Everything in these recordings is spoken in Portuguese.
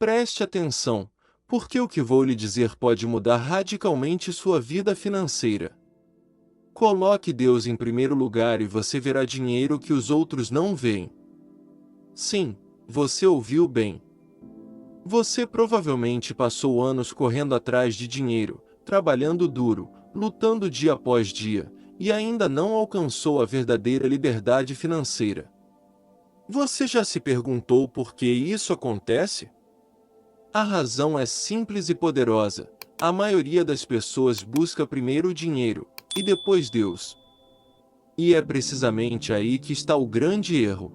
Preste atenção, porque o que vou lhe dizer pode mudar radicalmente sua vida financeira. Coloque Deus em primeiro lugar e você verá dinheiro que os outros não veem. Sim, você ouviu bem. Você provavelmente passou anos correndo atrás de dinheiro, trabalhando duro, lutando dia após dia, e ainda não alcançou a verdadeira liberdade financeira. Você já se perguntou por que isso acontece? A razão é simples e poderosa. A maioria das pessoas busca primeiro o dinheiro, e depois Deus. E é precisamente aí que está o grande erro.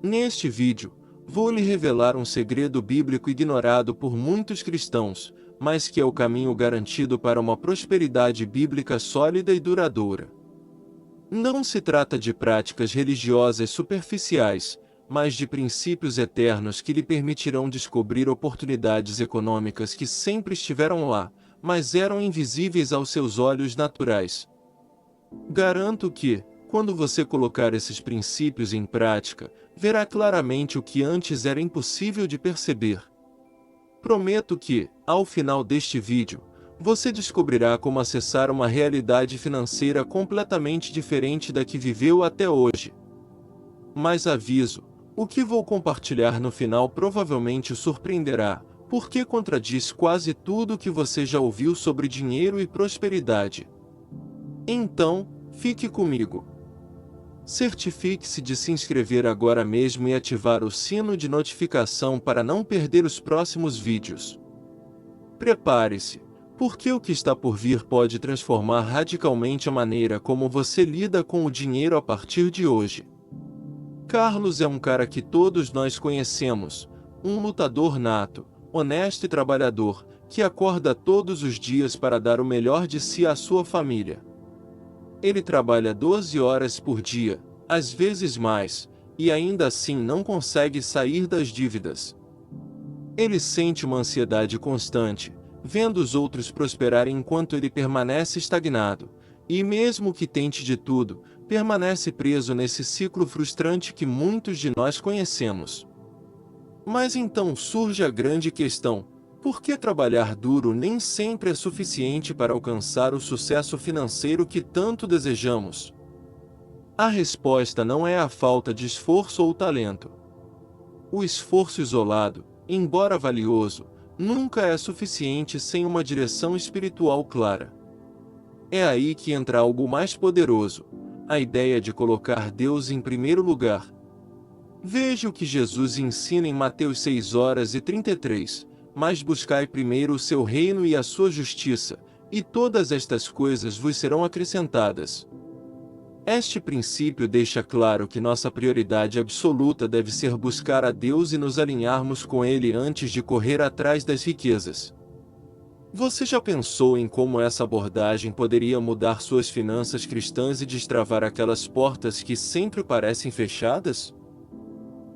Neste vídeo, vou lhe revelar um segredo bíblico ignorado por muitos cristãos, mas que é o caminho garantido para uma prosperidade bíblica sólida e duradoura. Não se trata de práticas religiosas superficiais, mas de princípios eternos que lhe permitirão descobrir oportunidades econômicas que sempre estiveram lá, mas eram invisíveis aos seus olhos naturais. Garanto que, quando você colocar esses princípios em prática, verá claramente o que antes era impossível de perceber. Prometo que, ao final deste vídeo, você descobrirá como acessar uma realidade financeira completamente diferente da que viveu até hoje. Mas aviso, o que vou compartilhar no final provavelmente o surpreenderá, porque contradiz quase tudo o que você já ouviu sobre dinheiro e prosperidade. Então, fique comigo. Certifique-se de se inscrever agora mesmo e ativar o sino de notificação para não perder os próximos vídeos. Prepare-se, porque o que está por vir pode transformar radicalmente a maneira como você lida com o dinheiro a partir de hoje. Carlos é um cara que todos nós conhecemos, um lutador nato, honesto e trabalhador, que acorda todos os dias para dar o melhor de si à sua família. Ele trabalha 12 horas por dia, às vezes mais, e ainda assim não consegue sair das dívidas. Ele sente uma ansiedade constante, vendo os outros prosperarem enquanto ele permanece estagnado, e mesmo que tente de tudo, permanece preso nesse ciclo frustrante que muitos de nós conhecemos. Mas então surge a grande questão: por que trabalhar duro nem sempre é suficiente para alcançar o sucesso financeiro que tanto desejamos? A resposta não é a falta de esforço ou talento. O esforço isolado, embora valioso, nunca é suficiente sem uma direção espiritual clara. É aí que entra algo mais poderoso: a ideia de colocar Deus em primeiro lugar. Veja o que Jesus ensina em Mateus 6:33. Mas buscai primeiro o seu reino e a sua justiça, e todas estas coisas vos serão acrescentadas. Este princípio deixa claro que nossa prioridade absoluta deve ser buscar a Deus e nos alinharmos com Ele antes de correr atrás das riquezas. Você já pensou em como essa abordagem poderia mudar suas finanças cristãs e destravar aquelas portas que sempre parecem fechadas?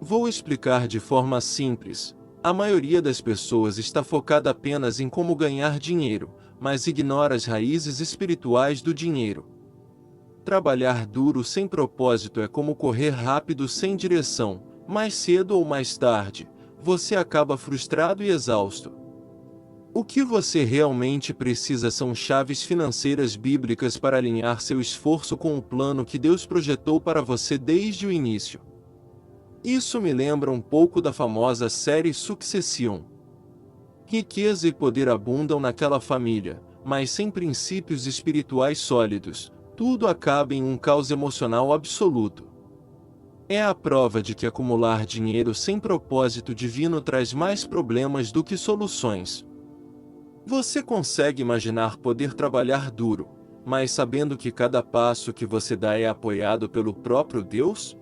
Vou explicar de forma simples. A maioria das pessoas está focada apenas em como ganhar dinheiro, mas ignora as raízes espirituais do dinheiro. Trabalhar duro sem propósito é como correr rápido sem direção. Mais cedo ou mais tarde, você acaba frustrado e exausto. O que você realmente precisa são chaves financeiras bíblicas para alinhar seu esforço com o plano que Deus projetou para você desde o início. Isso me lembra um pouco da famosa série Succession. Riqueza e poder abundam naquela família, mas sem princípios espirituais sólidos, tudo acaba em um caos emocional absoluto. É a prova de que acumular dinheiro sem propósito divino traz mais problemas do que soluções. Você consegue imaginar poder trabalhar duro, mas sabendo que cada passo que você dá é apoiado pelo próprio Deus?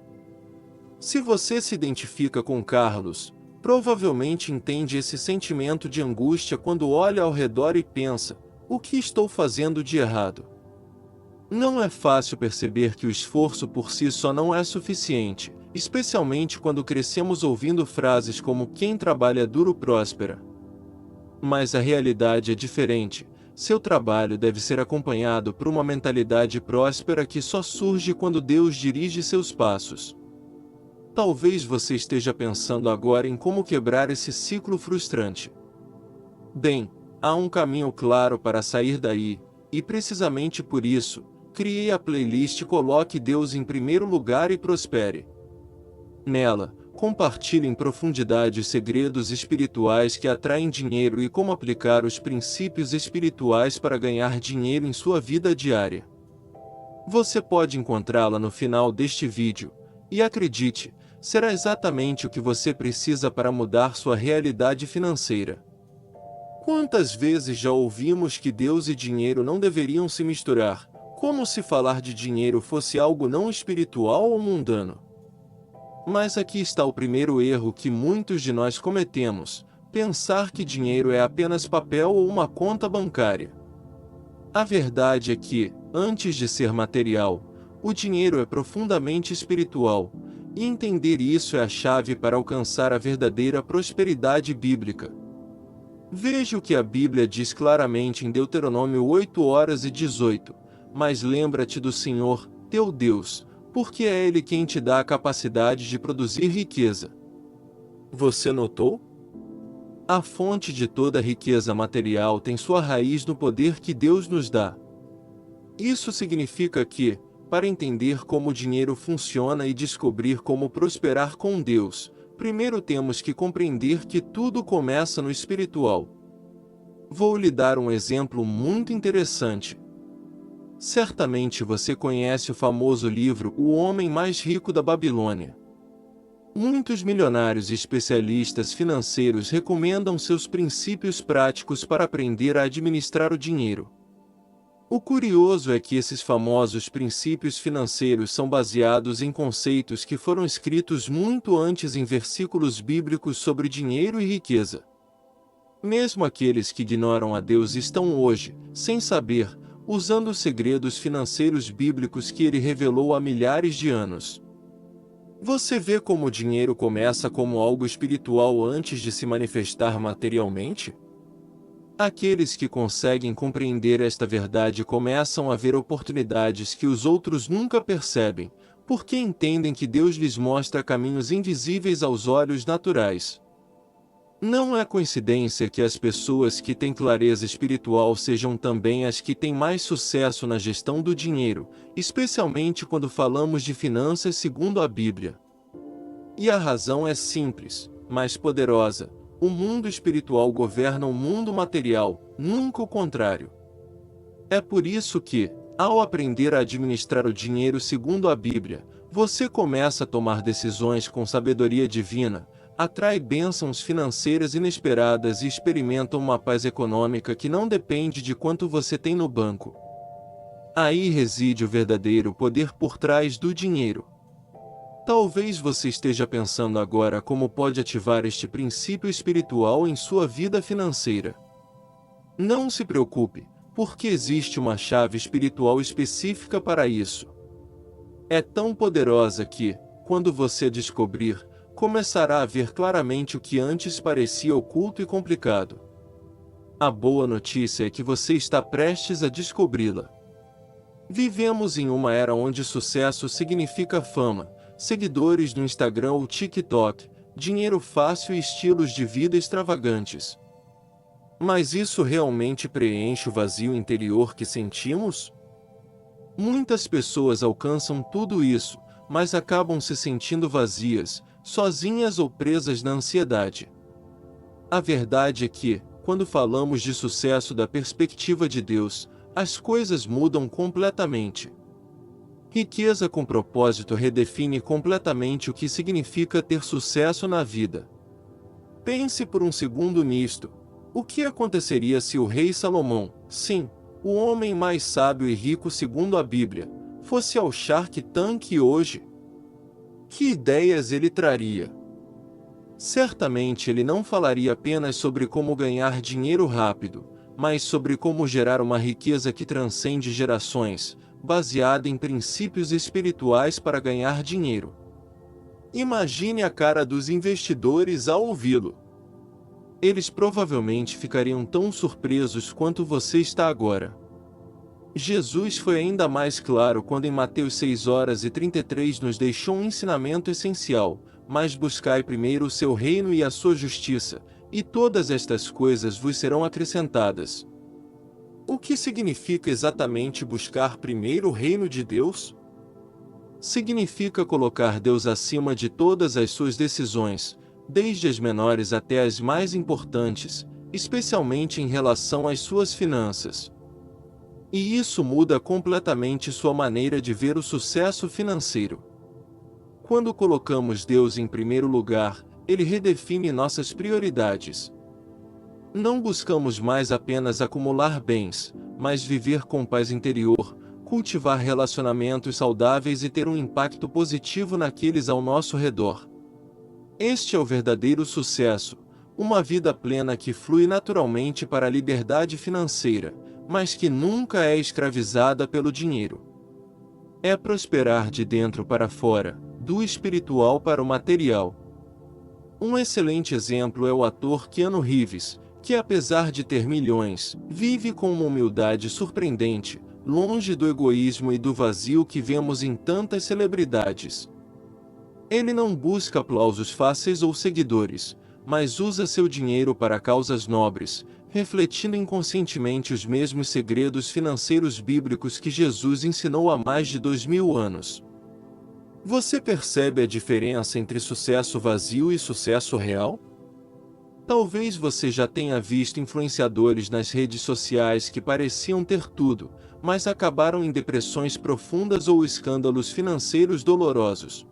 Se você se identifica com Carlos, provavelmente entende esse sentimento de angústia quando olha ao redor e pensa: o que estou fazendo de errado? Não é fácil perceber que o esforço por si só não é suficiente, especialmente quando crescemos ouvindo frases como "quem trabalha duro próspera". Mas a realidade é diferente. Seu trabalho deve ser acompanhado por uma mentalidade próspera que só surge quando Deus dirige seus passos. Talvez você esteja pensando agora em como quebrar esse ciclo frustrante. Bem, há um caminho claro para sair daí, e precisamente por isso, criei a playlist Coloque Deus em Primeiro Lugar e Prospere. Nela, compartilho em profundidade segredos espirituais que atraem dinheiro e como aplicar os princípios espirituais para ganhar dinheiro em sua vida diária. Você pode encontrá-la no final deste vídeo, e acredite, será exatamente o que você precisa para mudar sua realidade financeira. Quantas vezes já ouvimos que Deus e dinheiro não deveriam se misturar, como se falar de dinheiro fosse algo não espiritual ou mundano? Mas aqui está o primeiro erro que muitos de nós cometemos: pensar que dinheiro é apenas papel ou uma conta bancária. A verdade é que, antes de ser material, o dinheiro é profundamente espiritual, e entender isso é a chave para alcançar a verdadeira prosperidade bíblica. Veja o que a Bíblia diz claramente em Deuteronômio 8:18, mas lembra-te do Senhor, teu Deus, porque é Ele quem te dá a capacidade de produzir riqueza. Você notou? A fonte de toda riqueza material tem sua raiz no poder que Deus nos dá. Isso significa que, para entender como o dinheiro funciona e descobrir como prosperar com Deus, primeiro temos que compreender que tudo começa no espiritual. Vou lhe dar um exemplo muito interessante. Certamente você conhece o famoso livro O Homem Mais Rico da Babilônia. Muitos milionários e especialistas financeiros recomendam seus princípios práticos para aprender a administrar o dinheiro. O curioso é que esses famosos princípios financeiros são baseados em conceitos que foram escritos muito antes em versículos bíblicos sobre dinheiro e riqueza. Mesmo aqueles que ignoram a Deus estão hoje, sem saber, usando os segredos financeiros bíblicos que Ele revelou há milhares de anos. Você vê como o dinheiro começa como algo espiritual antes de se manifestar materialmente? Aqueles que conseguem compreender esta verdade começam a ver oportunidades que os outros nunca percebem, porque entendem que Deus lhes mostra caminhos invisíveis aos olhos naturais. Não é coincidência que as pessoas que têm clareza espiritual sejam também as que têm mais sucesso na gestão do dinheiro, especialmente quando falamos de finanças segundo a Bíblia. E a razão é simples, mas poderosa: o mundo espiritual governa o mundo material, nunca o contrário. É por isso que, ao aprender a administrar o dinheiro segundo a Bíblia, você começa a tomar decisões com sabedoria divina, atrai bênçãos financeiras inesperadas e experimenta uma paz econômica que não depende de quanto você tem no banco. Aí reside o verdadeiro poder por trás do dinheiro. Talvez você esteja pensando agora como pode ativar este princípio espiritual em sua vida financeira. Não se preocupe, porque existe uma chave espiritual específica para isso. É tão poderosa que, quando você descobrir, começará a ver claramente o que antes parecia oculto e complicado. A boa notícia é que você está prestes a descobri-la. Vivemos em uma era onde sucesso significa fama, seguidores no Instagram ou TikTok, dinheiro fácil e estilos de vida extravagantes. Mas isso realmente preenche o vazio interior que sentimos? Muitas pessoas alcançam tudo isso, mas acabam se sentindo vazias, sozinhas ou presas na ansiedade. A verdade é que, quando falamos de sucesso da perspectiva de Deus, as coisas mudam completamente. Riqueza com propósito redefine completamente o que significa ter sucesso na vida. Pense por um segundo nisto. O que aconteceria se o rei Salomão, sim, o homem mais sábio e rico segundo a Bíblia, fosse ao Shark Tank hoje? Que ideias ele traria? Certamente ele não falaria apenas sobre como ganhar dinheiro rápido, mas sobre como gerar uma riqueza que transcende gerações, baseada em princípios espirituais para ganhar dinheiro. Imagine a cara dos investidores ao ouvi-lo. Eles provavelmente ficariam tão surpresos quanto você está agora. Jesus foi ainda mais claro quando em Mateus 6:33 nos deixou um ensinamento essencial: mas buscai primeiro o seu reino e a sua justiça, e todas estas coisas vos serão acrescentadas. O que significa exatamente buscar primeiro o reino de Deus? Significa colocar Deus acima de todas as suas decisões, desde as menores até as mais importantes, especialmente em relação às suas finanças. E isso muda completamente sua maneira de ver o sucesso financeiro. Quando colocamos Deus em primeiro lugar, Ele redefine nossas prioridades. Não buscamos mais apenas acumular bens, mas viver com paz interior, cultivar relacionamentos saudáveis e ter um impacto positivo naqueles ao nosso redor. Este é o verdadeiro sucesso, uma vida plena que flui naturalmente para a liberdade financeira, mas que nunca é escravizada pelo dinheiro. É prosperar de dentro para fora, do espiritual para o material. Um excelente exemplo é o ator Keanu Reeves, que apesar de ter milhões, vive com uma humildade surpreendente, longe do egoísmo e do vazio que vemos em tantas celebridades. Ele não busca aplausos fáceis ou seguidores, mas usa seu dinheiro para causas nobres, refletindo inconscientemente os mesmos segredos financeiros bíblicos que Jesus ensinou há mais de 2000 anos. Você percebe a diferença entre sucesso vazio e sucesso real? Talvez você já tenha visto influenciadores nas redes sociais que pareciam ter tudo, mas acabaram em depressões profundas ou escândalos financeiros dolorosos.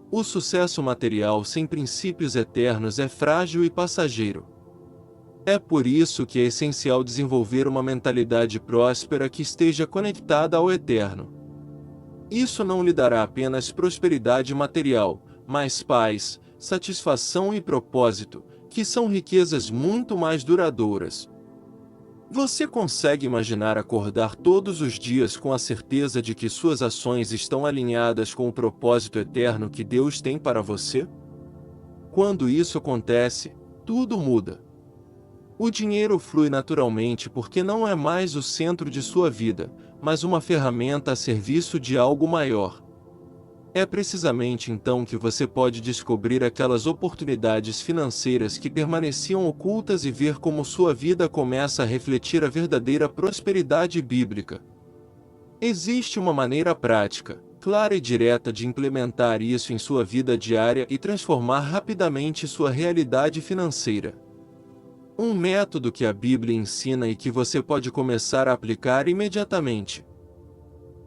O sucesso material sem princípios eternos é frágil e passageiro. É por isso que é essencial desenvolver uma mentalidade próspera que esteja conectada ao eterno. Isso não lhe dará apenas prosperidade material, mas paz, satisfação e propósito, que são riquezas muito mais duradouras. Você consegue imaginar acordar todos os dias com a certeza de que suas ações estão alinhadas com o propósito eterno que Deus tem para você? Quando isso acontece, tudo muda. O dinheiro flui naturalmente porque não é mais o centro de sua vida, mas uma ferramenta a serviço de algo maior. É precisamente então que você pode descobrir aquelas oportunidades financeiras que permaneciam ocultas e ver como sua vida começa a refletir a verdadeira prosperidade bíblica. Existe uma maneira prática, clara e direta de implementar isso em sua vida diária e transformar rapidamente sua realidade financeira. Um método que a Bíblia ensina e que você pode começar a aplicar imediatamente.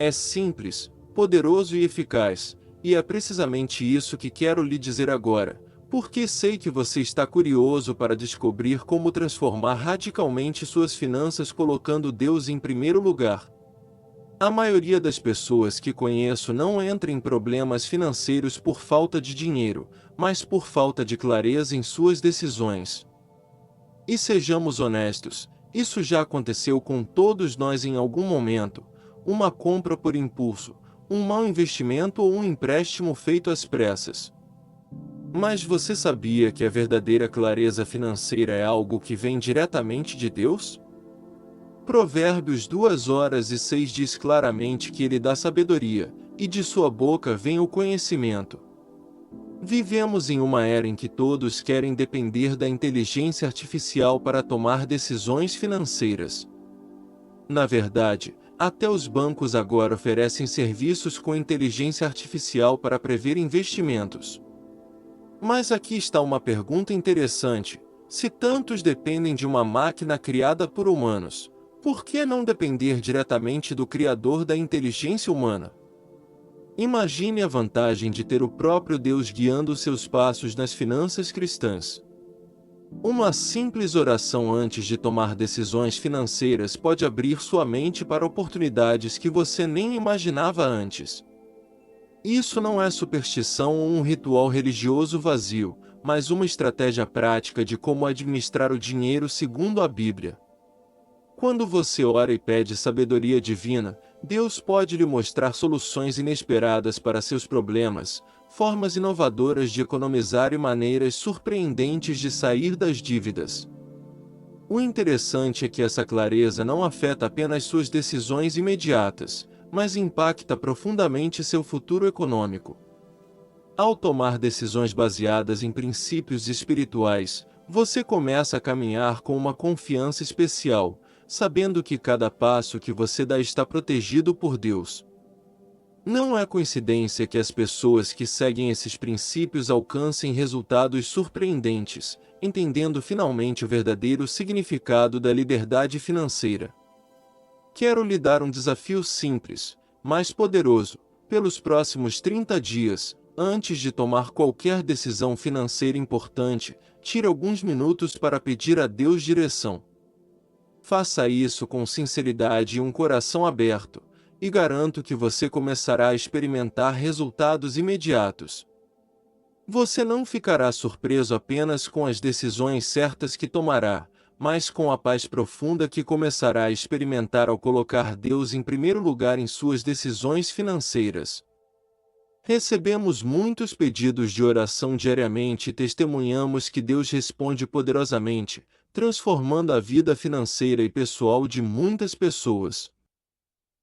É simples, poderoso e eficaz, e é precisamente isso que quero lhe dizer agora, porque sei que você está curioso para descobrir como transformar radicalmente suas finanças colocando Deus em primeiro lugar. A maioria das pessoas que conheço não entra em problemas financeiros por falta de dinheiro, mas por falta de clareza em suas decisões. E sejamos honestos, isso já aconteceu com todos nós em algum momento: uma compra por impulso, um mau investimento ou um empréstimo feito às pressas. Mas você sabia que a verdadeira clareza financeira é algo que vem diretamente de Deus? Provérbios 2:6 diz claramente que Ele dá sabedoria, e de sua boca vem o conhecimento. Vivemos em uma era em que todos querem depender da inteligência artificial para tomar decisões financeiras. Na verdade, até os bancos agora oferecem serviços com inteligência artificial para prever investimentos. Mas aqui está uma pergunta interessante: se tantos dependem de uma máquina criada por humanos, por que não depender diretamente do criador da inteligência humana? Imagine a vantagem de ter o próprio Deus guiando seus passos nas finanças cristãs. Uma simples oração antes de tomar decisões financeiras pode abrir sua mente para oportunidades que você nem imaginava antes. Isso não é superstição ou um ritual religioso vazio, mas uma estratégia prática de como administrar o dinheiro segundo a Bíblia. Quando você ora e pede sabedoria divina, Deus pode lhe mostrar soluções inesperadas para seus problemas, formas inovadoras de economizar e maneiras surpreendentes de sair das dívidas. O interessante é que essa clareza não afeta apenas suas decisões imediatas, mas impacta profundamente seu futuro econômico. Ao tomar decisões baseadas em princípios espirituais, você começa a caminhar com uma confiança especial, sabendo que cada passo que você dá está protegido por Deus. Não é coincidência que as pessoas que seguem esses princípios alcancem resultados surpreendentes, entendendo finalmente o verdadeiro significado da liberdade financeira. Quero lhe dar um desafio simples, mas poderoso. Pelos próximos 30 dias, antes de tomar qualquer decisão financeira importante, tire alguns minutos para pedir a Deus direção. Faça isso com sinceridade e um coração aberto, e garanto que você começará a experimentar resultados imediatos. Você não ficará surpreso apenas com as decisões certas que tomará, mas com a paz profunda que começará a experimentar ao colocar Deus em primeiro lugar em suas decisões financeiras. Recebemos muitos pedidos de oração diariamente e testemunhamos que Deus responde poderosamente, transformando a vida financeira e pessoal de muitas pessoas.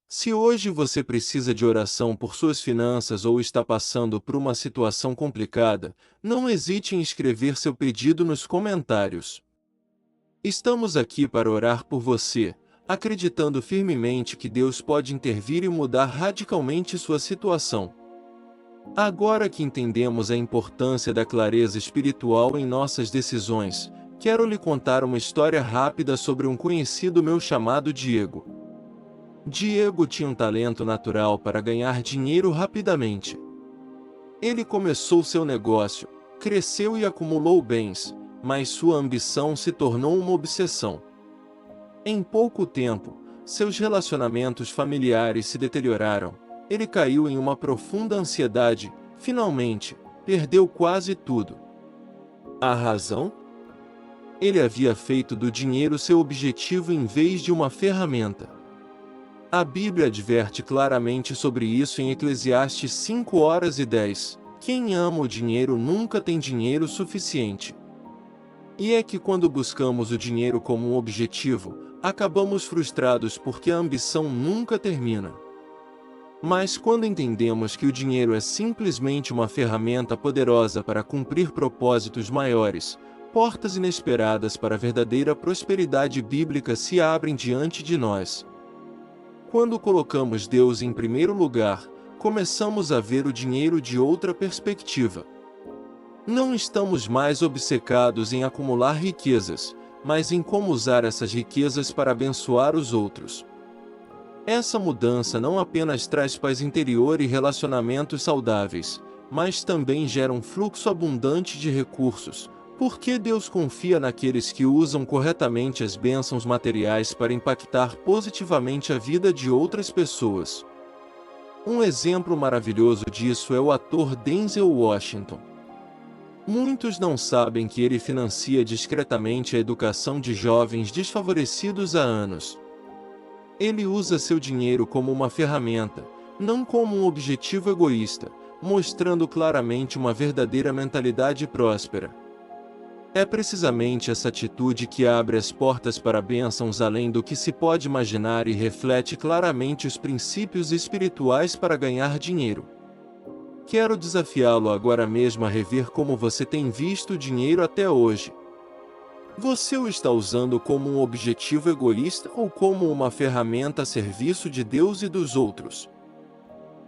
Se hoje você precisa de oração por suas finanças ou está passando por uma situação complicada, não hesite em escrever seu pedido nos comentários. Estamos aqui para orar por você, acreditando firmemente que Deus pode intervir e mudar radicalmente sua situação. Agora que entendemos a importância da clareza espiritual em nossas decisões, quero lhe contar uma história rápida sobre um conhecido meu chamado Diego. Diego tinha um talento natural para ganhar dinheiro rapidamente. Ele começou seu negócio, cresceu e acumulou bens, mas sua ambição se tornou uma obsessão. Em pouco tempo, seus relacionamentos familiares se deterioraram, ele caiu em uma profunda ansiedade, finalmente, perdeu quase tudo. A razão? Ele havia feito do dinheiro seu objetivo em vez de uma ferramenta. A Bíblia adverte claramente sobre isso em Eclesiastes 5:10. Quem ama o dinheiro nunca tem dinheiro suficiente. E é que quando buscamos o dinheiro como um objetivo, acabamos frustrados porque a ambição nunca termina. Mas quando entendemos que o dinheiro é simplesmente uma ferramenta poderosa para cumprir propósitos maiores, portas inesperadas para a verdadeira prosperidade bíblica se abrem diante de nós. Quando colocamos Deus em primeiro lugar, começamos a ver o dinheiro de outra perspectiva. Não estamos mais obcecados em acumular riquezas, mas em como usar essas riquezas para abençoar os outros. Essa mudança não apenas traz paz interior e relacionamentos saudáveis, mas também gera um fluxo abundante de recursos, porque Deus confia naqueles que usam corretamente as bênçãos materiais para impactar positivamente a vida de outras pessoas. Um exemplo maravilhoso disso é o ator Denzel Washington. Muitos não sabem que ele financia discretamente a educação de jovens desfavorecidos há anos. Ele usa seu dinheiro como uma ferramenta, não como um objetivo egoísta, mostrando claramente uma verdadeira mentalidade próspera. É precisamente essa atitude que abre as portas para bênçãos além do que se pode imaginar e reflete claramente os princípios espirituais para ganhar dinheiro. Quero desafiá-lo agora mesmo a rever como você tem visto o dinheiro até hoje. Você o está usando como um objetivo egoísta ou como uma ferramenta a serviço de Deus e dos outros?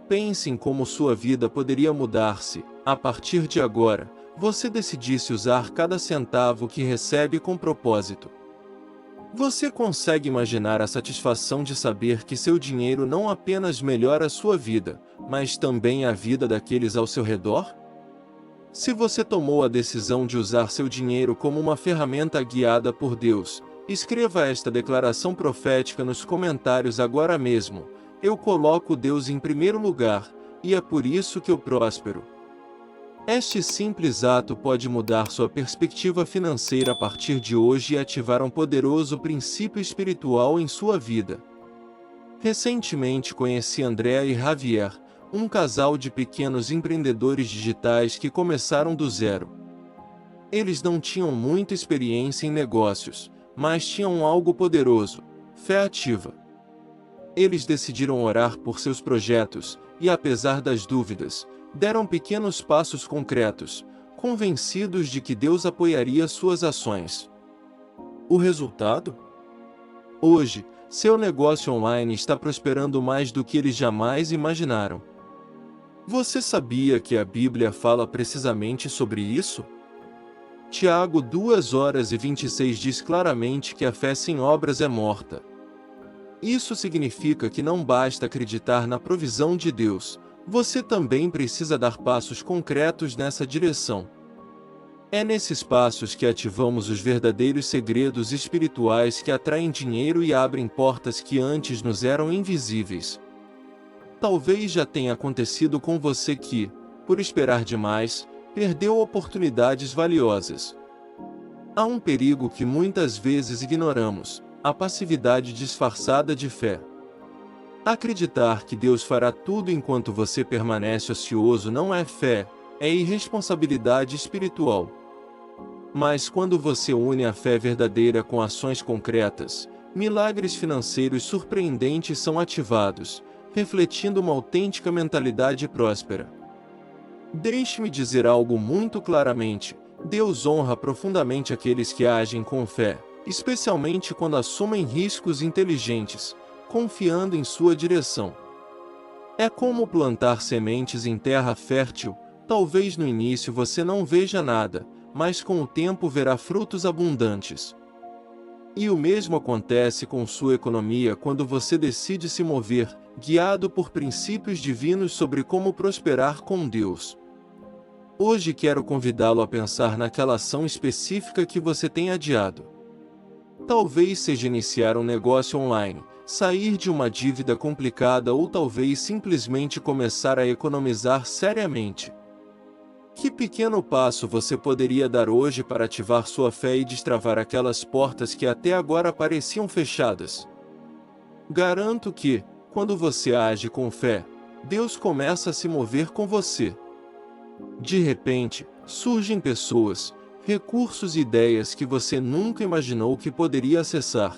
Pense em como sua vida poderia mudar-se, a partir de agora, você decidisse usar cada centavo que recebe com propósito. Você consegue imaginar a satisfação de saber que seu dinheiro não apenas melhora a sua vida, mas também a vida daqueles ao seu redor? Se você tomou a decisão de usar seu dinheiro como uma ferramenta guiada por Deus, escreva esta declaração profética nos comentários agora mesmo: eu coloco Deus em primeiro lugar, e é por isso que eu prospero. Este simples ato pode mudar sua perspectiva financeira a partir de hoje e ativar um poderoso princípio espiritual em sua vida. Recentemente conheci Andrea e Javier, um casal de pequenos empreendedores digitais que começaram do zero. Eles não tinham muita experiência em negócios, mas tinham algo poderoso: fé ativa. Eles decidiram orar por seus projetos, e apesar das dúvidas, deram pequenos passos concretos, convencidos de que Deus apoiaria suas ações. O resultado? Hoje, seu negócio online está prosperando mais do que eles jamais imaginaram. Você sabia que a Bíblia fala precisamente sobre isso? Tiago 2:26 diz claramente que a fé sem obras é morta. Isso significa que não basta acreditar na provisão de Deus, você também precisa dar passos concretos nessa direção. É nesses passos que ativamos os verdadeiros segredos espirituais que atraem dinheiro e abrem portas que antes nos eram invisíveis. Talvez já tenha acontecido com você que, por esperar demais, perdeu oportunidades valiosas. Há um perigo que muitas vezes ignoramos: a passividade disfarçada de fé. Acreditar que Deus fará tudo enquanto você permanece ocioso não é fé, é irresponsabilidade espiritual. Mas quando você une a fé verdadeira com ações concretas, milagres financeiros surpreendentes são ativados, refletindo uma autêntica mentalidade próspera. Deixe-me dizer algo muito claramente: Deus honra profundamente aqueles que agem com fé, especialmente quando assumem riscos inteligentes, confiando em sua direção. É como plantar sementes em terra fértil. Talvez no início você não veja nada, mas com o tempo verá frutos abundantes. E o mesmo acontece com sua economia quando você decide se mover, guiado por princípios divinos sobre como prosperar com Deus. Hoje quero convidá-lo a pensar naquela ação específica que você tem adiado. Talvez seja iniciar um negócio online, sair de uma dívida complicada ou talvez simplesmente começar a economizar seriamente. Que pequeno passo você poderia dar hoje para ativar sua fé e destravar aquelas portas que até agora pareciam fechadas? Garanto que, quando você age com fé, Deus começa a se mover com você. De repente, surgem pessoas, recursos e ideias que você nunca imaginou que poderia acessar.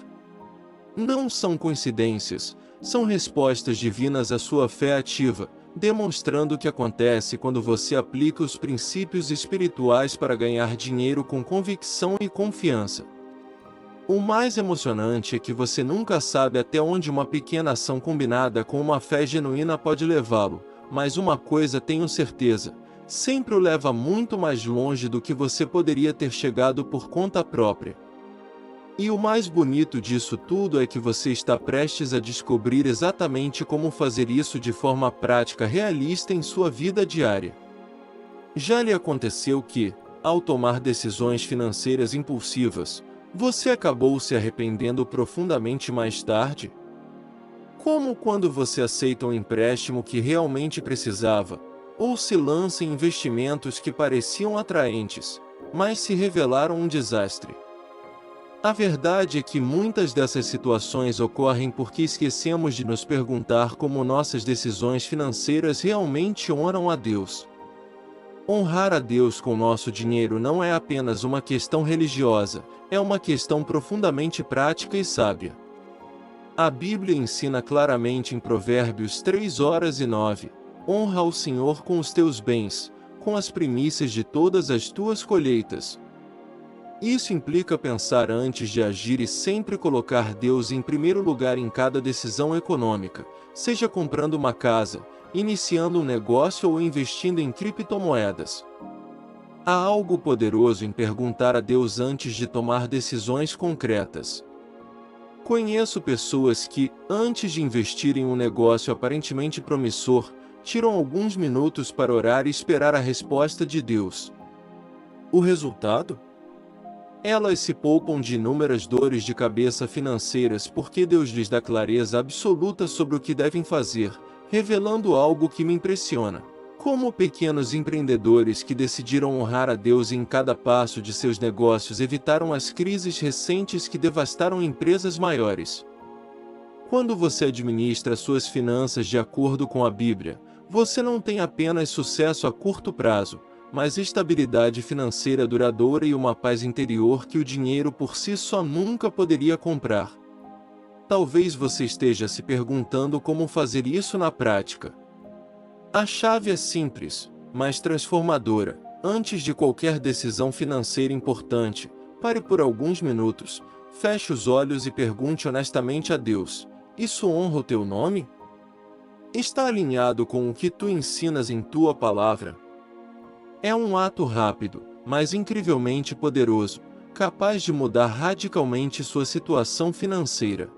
Não são coincidências, são respostas divinas à sua fé ativa, demonstrando o que acontece quando você aplica os princípios espirituais para ganhar dinheiro com convicção e confiança. O mais emocionante é que você nunca sabe até onde uma pequena ação combinada com uma fé genuína pode levá-lo, mas uma coisa tenho certeza: sempre o leva muito mais longe do que você poderia ter chegado por conta própria. E o mais bonito disso tudo é que você está prestes a descobrir exatamente como fazer isso de forma prática realista em sua vida diária. Já lhe aconteceu que, ao tomar decisões financeiras impulsivas, você acabou se arrependendo profundamente mais tarde? Como quando você aceita um empréstimo que realmente precisava, ou se lança em investimentos que pareciam atraentes, mas se revelaram um desastre. A verdade é que muitas dessas situações ocorrem porque esquecemos de nos perguntar como nossas decisões financeiras realmente honram a Deus. Honrar a Deus com nosso dinheiro não é apenas uma questão religiosa, é uma questão profundamente prática e sábia. A Bíblia ensina claramente em Provérbios 3:9: honra ao Senhor com os teus bens, com as primícias de todas as tuas colheitas. Isso implica pensar antes de agir e sempre colocar Deus em primeiro lugar em cada decisão econômica, seja comprando uma casa, iniciando um negócio ou investindo em criptomoedas. Há algo poderoso em perguntar a Deus antes de tomar decisões concretas. Conheço pessoas que, antes de investir em um negócio aparentemente promissor, tiram alguns minutos para orar e esperar a resposta de Deus. O resultado? Elas se poupam de inúmeras dores de cabeça financeiras porque Deus lhes dá clareza absoluta sobre o que devem fazer, revelando algo que me impressiona. Como pequenos empreendedores que decidiram honrar a Deus em cada passo de seus negócios evitaram as crises recentes que devastaram empresas maiores. Quando você administra suas finanças de acordo com a Bíblia, você não tem apenas sucesso a curto prazo, mas estabilidade financeira duradoura e uma paz interior que o dinheiro por si só nunca poderia comprar. Talvez você esteja se perguntando como fazer isso na prática. A chave é simples, mas transformadora. Antes de qualquer decisão financeira importante, pare por alguns minutos, feche os olhos e pergunte honestamente a Deus: isso honra o teu nome? Está alinhado com o que tu ensinas em tua palavra? É um ato rápido, mas incrivelmente poderoso, capaz de mudar radicalmente sua situação financeira.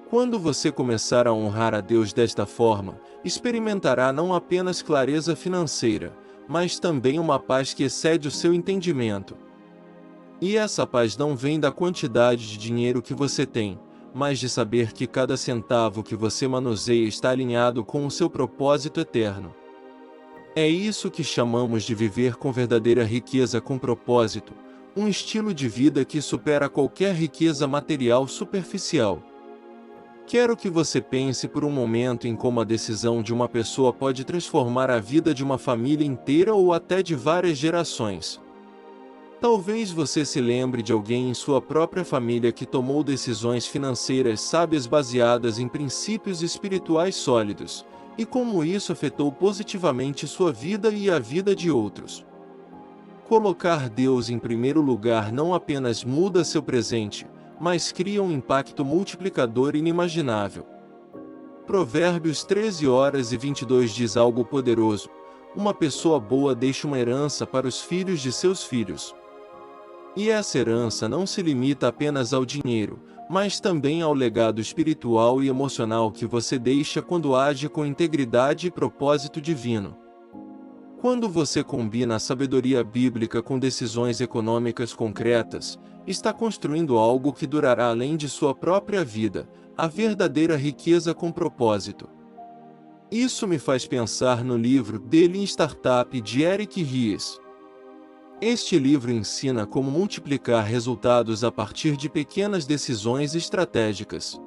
Quando você começar a honrar a Deus desta forma, experimentará não apenas clareza financeira, mas também uma paz que excede o seu entendimento. E essa paz não vem da quantidade de dinheiro que você tem, mas de saber que cada centavo que você manuseia está alinhado com o seu propósito eterno. É isso que chamamos de viver com verdadeira riqueza com propósito, um estilo de vida que supera qualquer riqueza material superficial. Quero que você pense por um momento em como a decisão de uma pessoa pode transformar a vida de uma família inteira ou até de várias gerações. Talvez você se lembre de alguém em sua própria família que tomou decisões financeiras sábias baseadas em princípios espirituais sólidos, e como isso afetou positivamente sua vida e a vida de outros. Colocar Deus em primeiro lugar não apenas muda seu presente, mas cria um impacto multiplicador inimaginável. Provérbios 13h22 diz algo poderoso: uma pessoa boa deixa uma herança para os filhos de seus filhos. E essa herança não se limita apenas ao dinheiro, mas também ao legado espiritual e emocional que você deixa quando age com integridade e propósito divino. Quando você combina a sabedoria bíblica com decisões econômicas concretas, está construindo algo que durará além de sua própria vida, a verdadeira riqueza com propósito. Isso me faz pensar no livro The Lean Startup de Eric Ries. Este livro ensina como multiplicar resultados a partir de pequenas decisões estratégicas.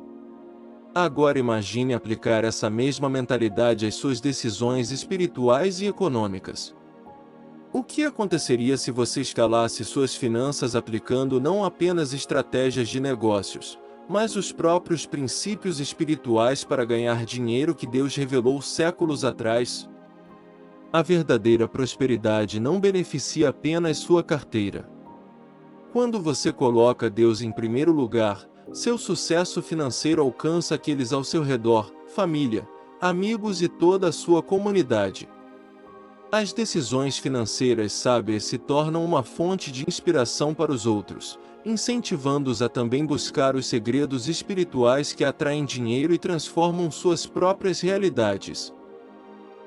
Agora imagine aplicar essa mesma mentalidade às suas decisões espirituais e econômicas. O que aconteceria se você escalasse suas finanças aplicando não apenas estratégias de negócios, mas os próprios princípios espirituais para ganhar dinheiro que Deus revelou séculos atrás? A verdadeira prosperidade não beneficia apenas sua carteira. Quando você coloca Deus em primeiro lugar, seu sucesso financeiro alcança aqueles ao seu redor, família, amigos e toda a sua comunidade. As decisões financeiras sábias se tornam uma fonte de inspiração para os outros, incentivando-os a também buscar os segredos espirituais que atraem dinheiro e transformam suas próprias realidades.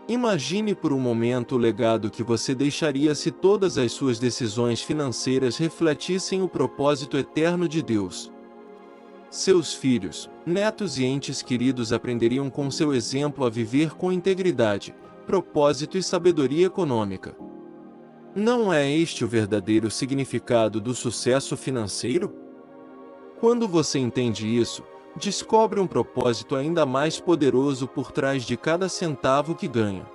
Imagine por um momento o legado que você deixaria se todas as suas decisões financeiras refletissem o propósito eterno de Deus. Seus filhos, netos e entes queridos aprenderiam com seu exemplo a viver com integridade, propósito e sabedoria econômica. Não é este o verdadeiro significado do sucesso financeiro? Quando você entende isso, descobre um propósito ainda mais poderoso por trás de cada centavo que ganha.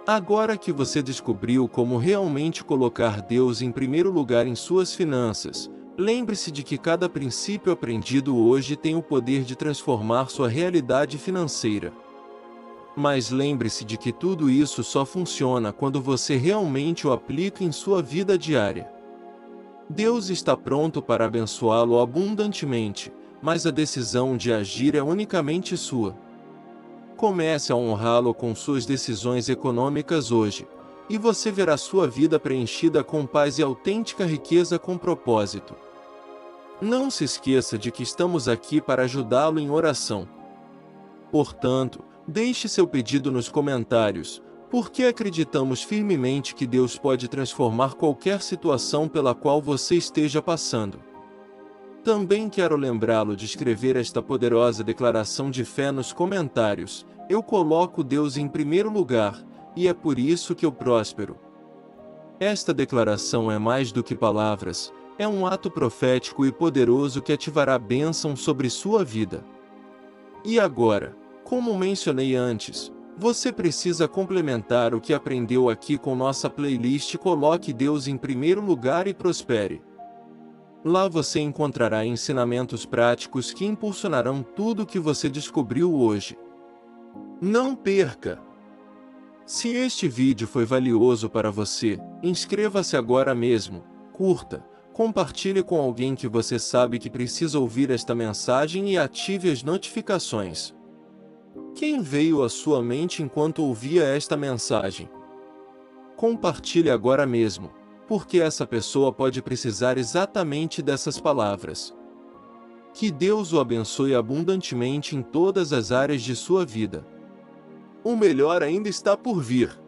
Agora que você descobriu como realmente colocar Deus em primeiro lugar em suas finanças, lembre-se de que cada princípio aprendido hoje tem o poder de transformar sua realidade financeira. Mas lembre-se de que tudo isso só funciona quando você realmente o aplica em sua vida diária. Deus está pronto para abençoá-lo abundantemente, mas a decisão de agir é unicamente sua. Comece a honrá-lo com suas decisões econômicas hoje, e você verá sua vida preenchida com paz e autêntica riqueza com propósito. Não se esqueça de que estamos aqui para ajudá-lo em oração. Portanto, deixe seu pedido nos comentários, porque acreditamos firmemente que Deus pode transformar qualquer situação pela qual você esteja passando. Também quero lembrá-lo de escrever esta poderosa declaração de fé nos comentários: eu coloco Deus em primeiro lugar, e é por isso que eu próspero. Esta declaração é mais do que palavras, é um ato profético e poderoso que ativará bênção sobre sua vida. E agora, como mencionei antes, Você precisa complementar o que aprendeu aqui com nossa playlist Coloque Deus em Primeiro Lugar e Prospere. Lá você encontrará ensinamentos práticos que impulsionarão tudo o que você descobriu hoje. Não perca! Se este vídeo foi valioso para você, inscreva-se agora mesmo, curta, compartilhe com alguém que você sabe que precisa ouvir esta mensagem e ative as notificações. Quem veio à sua mente enquanto ouvia esta mensagem? Compartilhe agora mesmo, porque essa pessoa pode precisar exatamente dessas palavras. Que Deus o abençoe abundantemente em todas as áreas de sua vida. O melhor ainda está por vir.